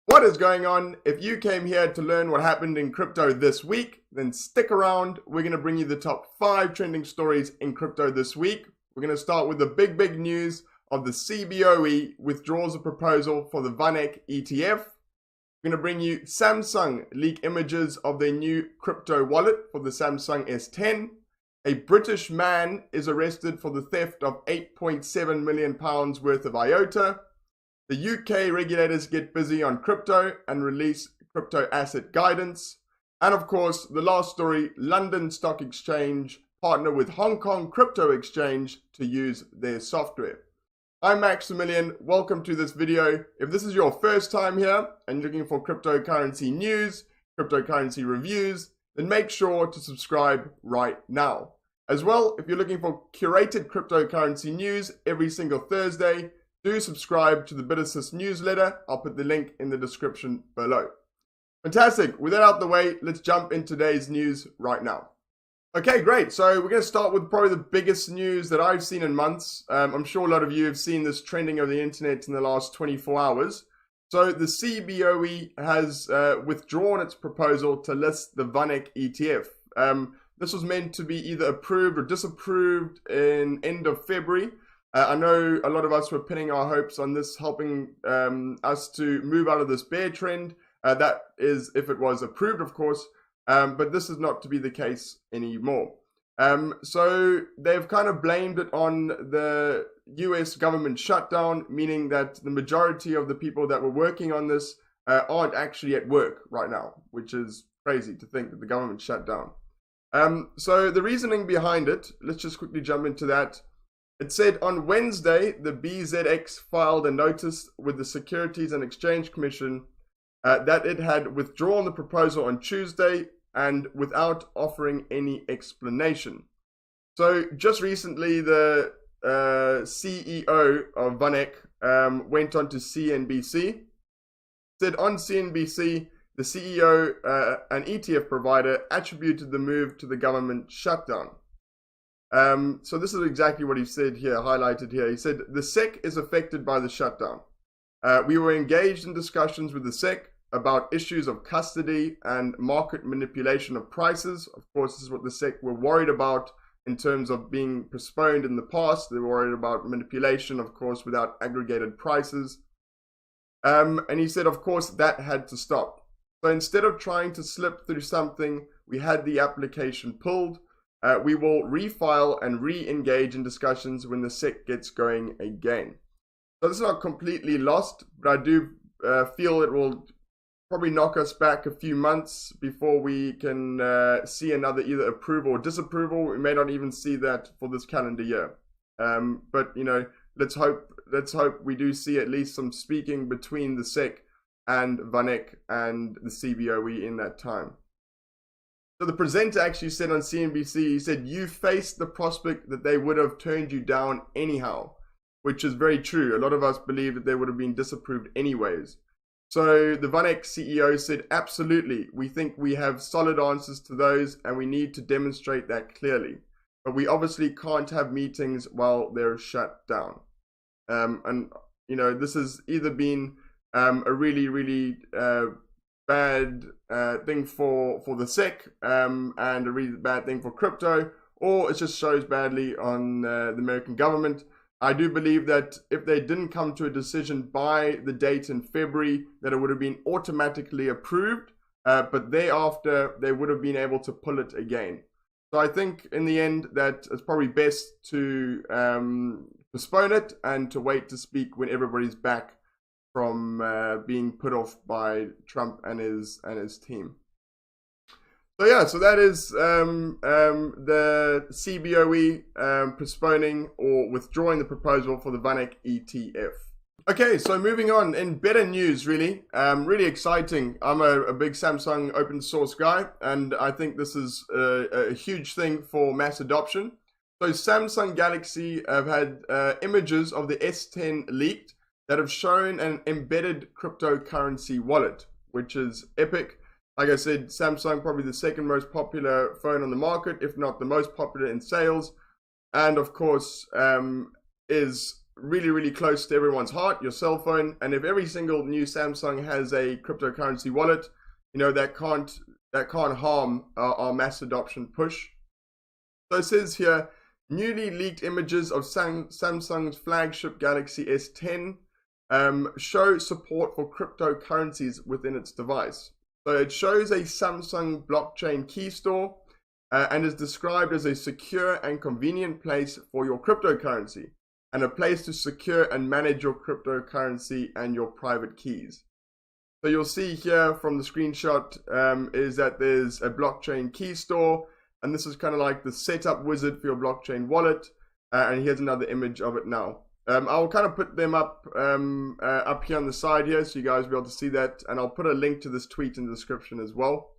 What is going on? If you came here to learn what happened in crypto this week, then stick around. We're going to bring you the top 5 trending stories in crypto this week. We're going to start with the big news of the CBOE withdraws a proposal for the VanEck ETF. We're going to bring you Samsung leak images of their new crypto wallet for the Samsung S10. A British man is arrested for the theft of £8.7 million worth of IOTA. The UK regulators get busy on crypto and release crypto asset guidance. And of course, the last story, London Stock Exchange partner with Hong Kong Crypto Exchange to use their software. I'm Maximilian, welcome to this video. If this is your first time here and you're looking for cryptocurrency news, cryptocurrency reviews, then make sure to subscribe right now. As well, if you're looking for curated cryptocurrency news every single Thursday, do subscribe to the BitAssist newsletter. I'll put the link in the description below. Fantastic. With that out the way, let's jump into today's news right now. Okay, great. So we're going to start with probably the biggest news that I've seen in months. I'm sure a lot of you have seen this trending over the internet in the last 24 hours. So the CBOE has withdrawn its proposal to list the VanEck ETF. This was meant to be either approved or disapproved in end of February. I know a lot of us were pinning our hopes on this helping us to move out of this bear trend. That is if it was approved, of course, but this is not to be the case anymore. So they've kind of blamed it on the US government shutdown, meaning that the majority of the people that were working on this aren't actually at work right now, which is crazy to think that the government shut down. So the reasoning behind it, let's just quickly jump into that. It said on Wednesday, the BZX filed a notice with the Securities and Exchange Commission that it had withdrawn the proposal on Tuesday and without offering any explanation. So just recently, the CEO of VanEck went on to CNBC. Said on CNBC, the CEO, an ETF provider, attributed the move to the government shutdown. So this is exactly what he said here, highlighted here. He said, the SEC is affected by the shutdown. We were engaged in discussions with the SEC about issues of custody and market manipulation of prices. Of course, this is what the SEC were worried about in terms of being postponed in the past. They were worried about manipulation, of course, without aggregated prices. And he said, of course, that had to stop. So instead of trying to slip through something, we had the application pulled. We will refile and re-engage in discussions when the SEC gets going again. So this is not completely lost, but I do feel it will probably knock us back a few months before we can see another either approval or disapproval. We may not even see that for this calendar year. But you know, let's hope we do see at least some speaking between the SEC and VanEck and the CBOE in that time. So the presenter actually said on CNBC, he said, you faced the prospect that they would have turned you down anyhow, which is very true. A lot of us believe that they would have been disapproved anyways. So the VanEck CEO said, absolutely, we think we have solid answers to those and we need to demonstrate that clearly. But we obviously can't have meetings while they're shut down. And, you know, this has either been a really bad thing for the SEC and a really bad thing for crypto, or it just shows badly on the American government. I do believe that if they didn't come to a decision by the date in February, that it would have been automatically approved, but thereafter they would have been able to pull it again. So I think in the end that it's probably best to postpone it and to wait to speak when everybody's back from being put off by Trump and his team. So yeah, so that is the CBOE postponing or withdrawing the proposal for the VanEck ETF. Okay, so moving on, in better news really, really exciting. I'm a big Samsung open source guy, and I think this is a huge thing for mass adoption. So Samsung Galaxy have had images of the S10 leaked that have shown an embedded cryptocurrency wallet, which is epic. Like I said, Samsung probably the second most popular phone on the market, if not the most popular in sales, and of course is really, really close to everyone's heart, your cell phone. And if every single new Samsung has a cryptocurrency wallet, you know, that can't harm our mass adoption push. So it says here, newly leaked images of Samsung's flagship Galaxy S10 show support for cryptocurrencies within its device. So it shows a Samsung blockchain key store and is described as a secure and convenient place for your cryptocurrency and a place to secure and manage your cryptocurrency and your private keys. So you'll see here from the screenshot is that there's a blockchain key store, and this is kind of like the setup wizard for your blockchain wallet. And here's another image of it now. I'll kind of put them up here on the side here so you guys will be able to see that. And I'll put a link to this tweet in the description as well.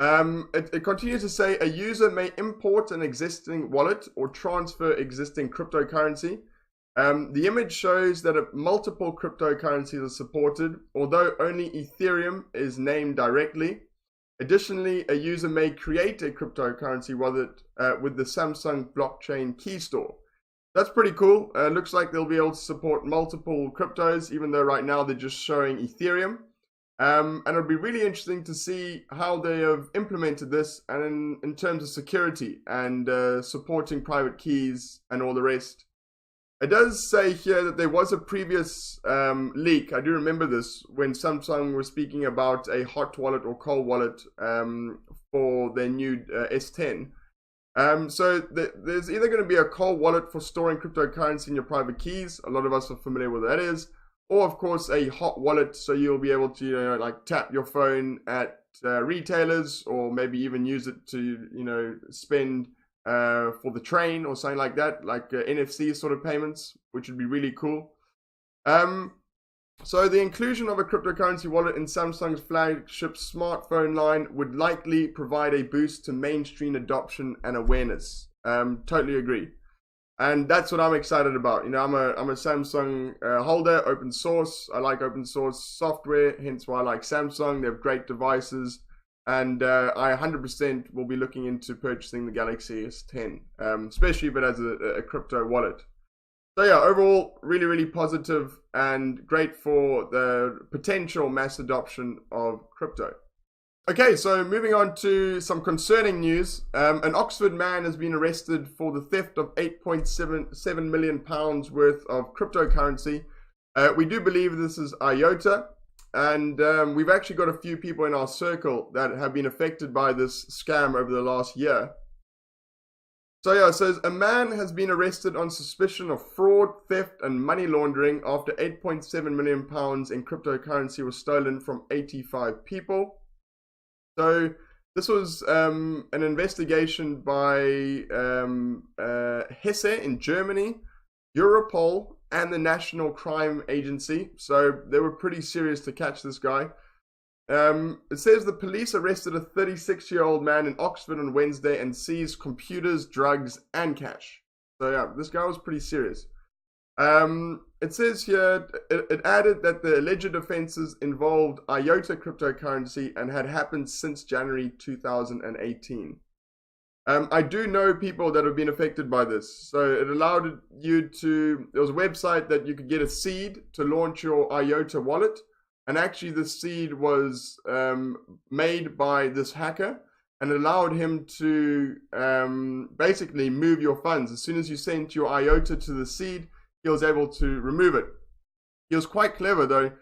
It continues to say a user may import an existing wallet or transfer existing cryptocurrency. The image shows that multiple cryptocurrencies are supported, although only Ethereum is named directly. Additionally, a user may create a cryptocurrency wallet with the Samsung blockchain key store. That's pretty cool. Looks like they'll be able to support multiple cryptos, even though right now they're just showing Ethereum. And it'll be really interesting to see how they have implemented this and in terms of security and supporting private keys and all the rest. It does say here that there was a previous leak. I do remember this when Samsung was speaking about a hot wallet or cold wallet for their new S10. So there's either going to be a cold wallet for storing cryptocurrency in your private keys. A lot of us are familiar with what that is. Or of course a hot wallet, so you'll be able to, you know, like tap your phone at retailers, or maybe even use it to, you know, spend for the train or something like that, like NFC sort of payments, which would be really cool. So the inclusion of a cryptocurrency wallet in Samsung's flagship smartphone line would likely provide a boost to mainstream adoption and awareness. Totally agree. And that's what I'm excited about. You know, I'm a Samsung holder, open source. I like open source software, hence why I like Samsung. They have great devices. And I 100% will be looking into purchasing the Galaxy S10, especially if it has a crypto wallet. So yeah, overall, really, really positive and great for the potential mass adoption of crypto. Okay, so moving on to some concerning news. An Oxford man has been arrested for the theft of £8.7 million worth of cryptocurrency. We do believe this is IOTA. And we've actually got a few people in our circle that have been affected by this scam over the last year. So yeah, it says a man has been arrested on suspicion of fraud, theft and money laundering after £8.7 million in cryptocurrency was stolen from 85 people. So this was an investigation by Hesse in Germany, Europol, and the National Crime Agency. So they were pretty serious to catch this guy. It says the police arrested a 36-year-old man in Oxford on Wednesday and seized computers, drugs, and cash. So yeah, this guy was pretty serious. It says here, it added that the alleged offenses involved IOTA cryptocurrency and had happened since January 2018. I do know people that have been affected by this. So it allowed you to, there was a website that you could get a seed to launch your IOTA wallet. And actually the seed was made by this hacker and allowed him to basically move your funds. As soon as you sent your IOTA to the seed, he was able to remove it. He was quite clever though.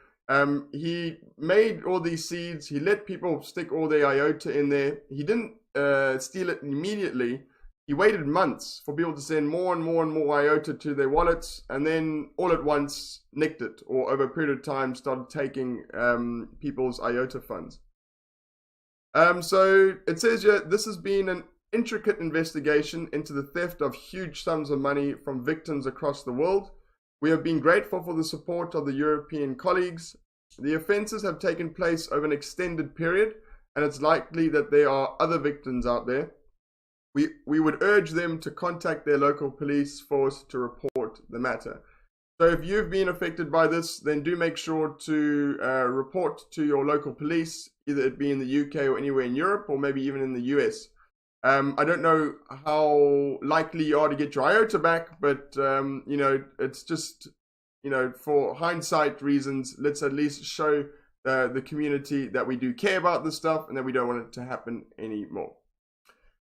He made all these seeds. He let people stick all their IOTA in there. He didn't steal it immediately. He waited months for people to send more and more and more IOTA to their wallets, and then all at once nicked it, or over a period of time started taking people's IOTA funds. So it says here, this has been an intricate investigation into the theft of huge sums of money from victims across the world. We have been grateful for the support of the European colleagues. The offences have taken place over an extended period, and it's likely that there are other victims out there. We would urge them to contact their local police force to report the matter. So if you've been affected by this, then do make sure to report to your local police, either it be in the UK or anywhere in Europe, or maybe even in the US. I don't know how likely you are to get your IOTA back, but you know, it's just, you know, for hindsight reasons, let's at least show the community that we do care about this stuff and that we don't want it to happen anymore.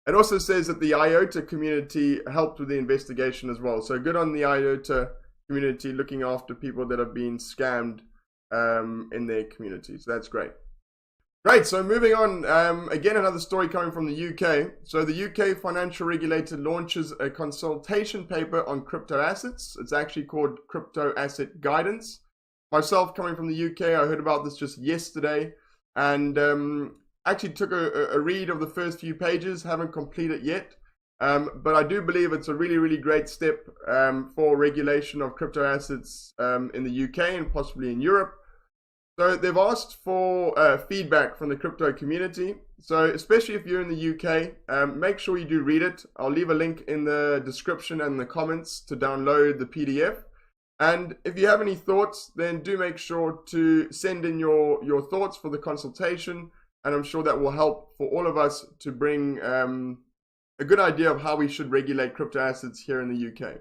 It also says that the IOTA community helped with the investigation as well. So good on the IOTA community looking after people that have been scammed in their community. So that's great. Great, so moving on, again, another story coming from the UK. So the UK financial regulator launches a consultation paper on crypto assets. It's actually called Crypto Asset Guidance. Myself, coming from the UK, I heard about this just yesterday and actually took a read of the first few pages, haven't completed it yet. But I do believe it's a really, really great step for regulation of crypto assets in the UK and possibly in Europe. So they've asked for feedback from the crypto community. So especially if you're in the UK, make sure you do read it. I'll leave a link in the description and the comments to download the PDF. And if you have any thoughts, then do make sure to send in your thoughts for the consultation. And I'm sure that will help for all of us to bring a good idea of how we should regulate crypto assets here in the UK.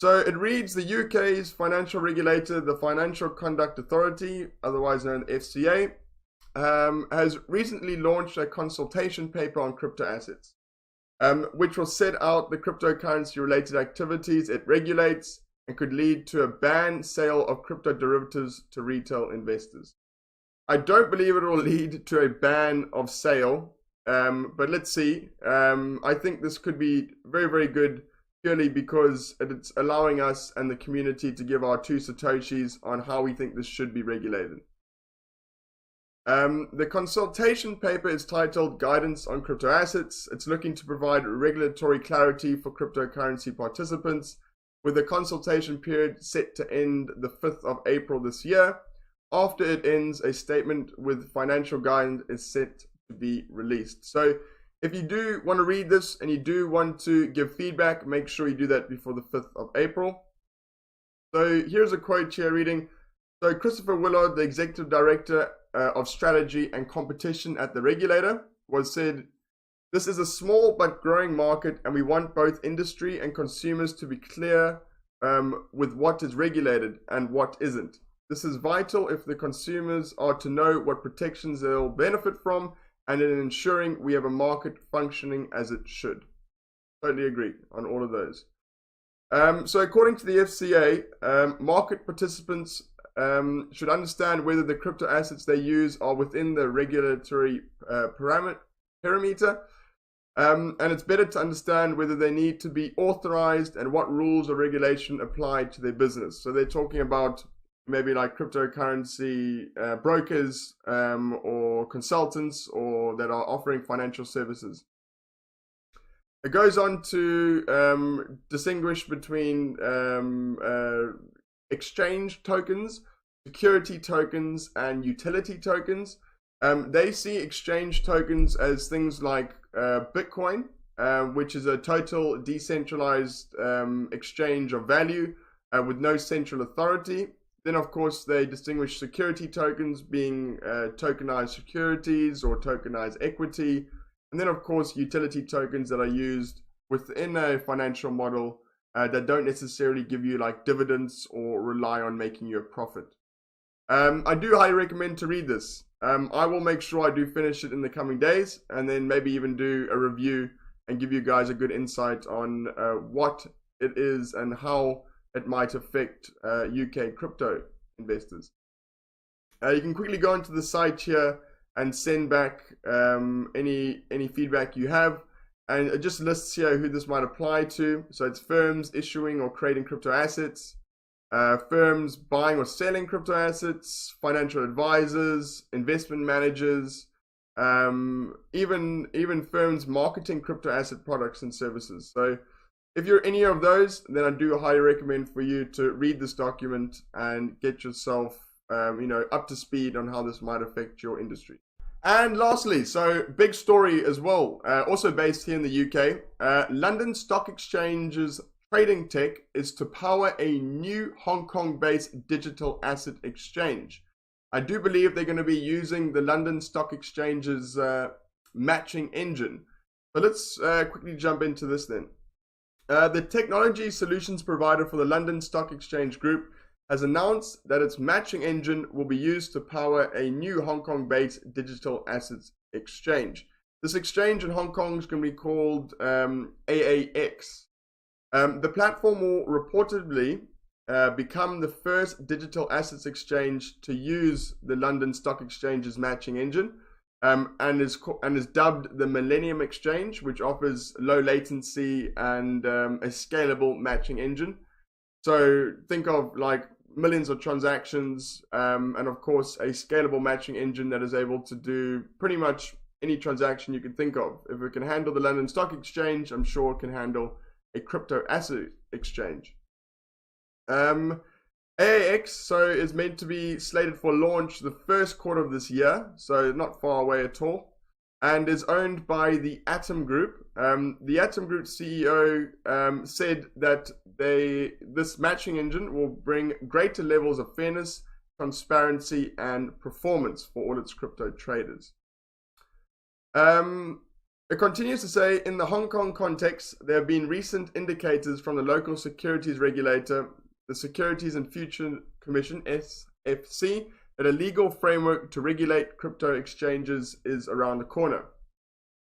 So it reads, the UK's financial regulator, the Financial Conduct Authority, otherwise known as FCA, has recently launched a consultation paper on crypto assets, which will set out the cryptocurrency-related activities it regulates and could lead to a ban sale of crypto derivatives to retail investors. I don't believe it will lead to a ban of sale, but let's see. I think this could be very, very good, purely because it's allowing us and the community to give our 2 satoshis on how we think this should be regulated. The consultation paper is titled Guidance on Crypto Assets. It's looking to provide regulatory clarity for cryptocurrency participants, with the consultation period set to end the 5th of April this year. After it ends, a statement with financial guidance is set to be released. So if you do want to read this and you do want to give feedback, make sure you do that before the 5th of April. So here's a quote here reading, so Christopher Willard, the Executive Director of Strategy and Competition at the regulator, was said, this is a small but growing market and we want both industry and consumers to be clear with what is regulated and what isn't. This is vital if the consumers are to know what protections they'll benefit from and in ensuring we have a market functioning as it should. Totally agree on all of those. So according to the FCA, market participants should understand whether the crypto assets they use are within the regulatory parameter. And it's better to understand whether they need to be authorized and what rules or regulation apply to their business. So they're talking about maybe like cryptocurrency brokers or consultants or that are offering financial services. It goes on to distinguish between exchange tokens, security tokens, and utility tokens. They see exchange tokens as things like BITCOIN, which is a total decentralized exchange of value with no central authority. Then, of course, they distinguish security tokens being tokenized securities or tokenized equity. And then, of course, utility tokens that are used within a financial model that don't necessarily give you like dividends or rely on making you a profit. I do highly recommend to read this. I will make sure I do finish it in the coming days and then maybe even do a review and give you guys a good insight on what it is and how it might affect UK crypto investors. You can quickly go into the site here and send back any feedback you have, and it just lists here who this might apply to. So it's firms issuing or creating crypto assets, firms buying or selling crypto assets, financial advisors, investment managers, even firms marketing crypto asset products and services. So if you're any of those, then I do highly recommend for you to read this document and get yourself up to speed on how this might affect your industry. And lastly, so big story as well, also based here in the UK, London Stock Exchange's trading tech is to power a new Hong Kong-based digital asset exchange. I do believe they're going to be using the London Stock Exchange's matching engine. So let's quickly jump into this then. The technology solutions provider for the London Stock Exchange Group has announced that its matching engine will be used to power a new Hong Kong-based digital assets exchange. This exchange in Hong Kong is going to be called AAX. The platform will reportedly become the first digital assets exchange to use the London Stock Exchange's matching engine, and is dubbed the Millennium Exchange, which offers low latency and a scalable matching engine. So think of like millions of transactions, and of course a scalable matching engine that is able to do pretty much any transaction you can think of. If it can handle the London Stock Exchange, I'm sure it can handle a crypto asset exchange. AAX is meant to be slated for launch the first quarter of this year, so not far away at all, and is owned by the Atom Group. The Atom Group CEO said that this matching engine will bring greater levels of fairness, transparency, and performance for all its crypto traders. It continues to say, in the Hong Kong context, there have been recent indicators from the local securities regulator, the Securities and Futures Commission, SFC, that a legal framework to regulate crypto exchanges is around the corner.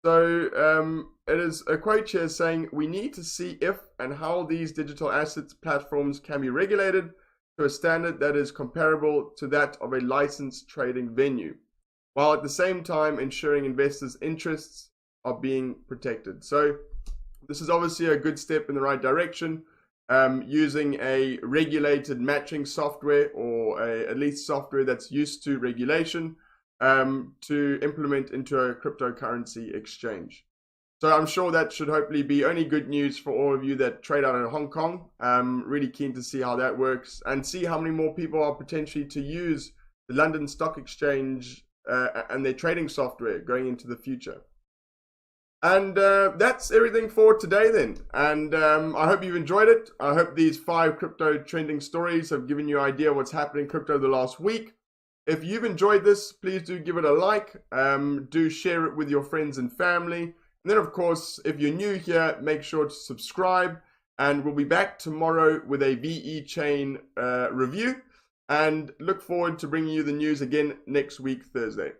So it is a quote here saying, we need to see if and how these digital assets platforms can be regulated to a standard that is comparable to that of a licensed trading venue, while at the same time ensuring investors' interests are being protected. So this is obviously a good step in the right direction. Using a regulated matching software, or at least software that's used to regulation, to implement into a cryptocurrency exchange. So I'm sure that should hopefully be only good news for all of you that trade out of Hong Kong. Really keen to see how that works and see how many more people are potentially to use the London Stock Exchange and their trading software going into the future. And that's everything for today then. And I hope you've enjoyed it. I hope these 5 crypto trending stories have given you an idea what's happening in crypto the last week. If you've enjoyed this, please do give it a like. Do share it with your friends and family. And then, of course, if you're new here, make sure to subscribe. And we'll be back tomorrow with a VE chain review. And look forward to bringing you the news again next week, Thursday.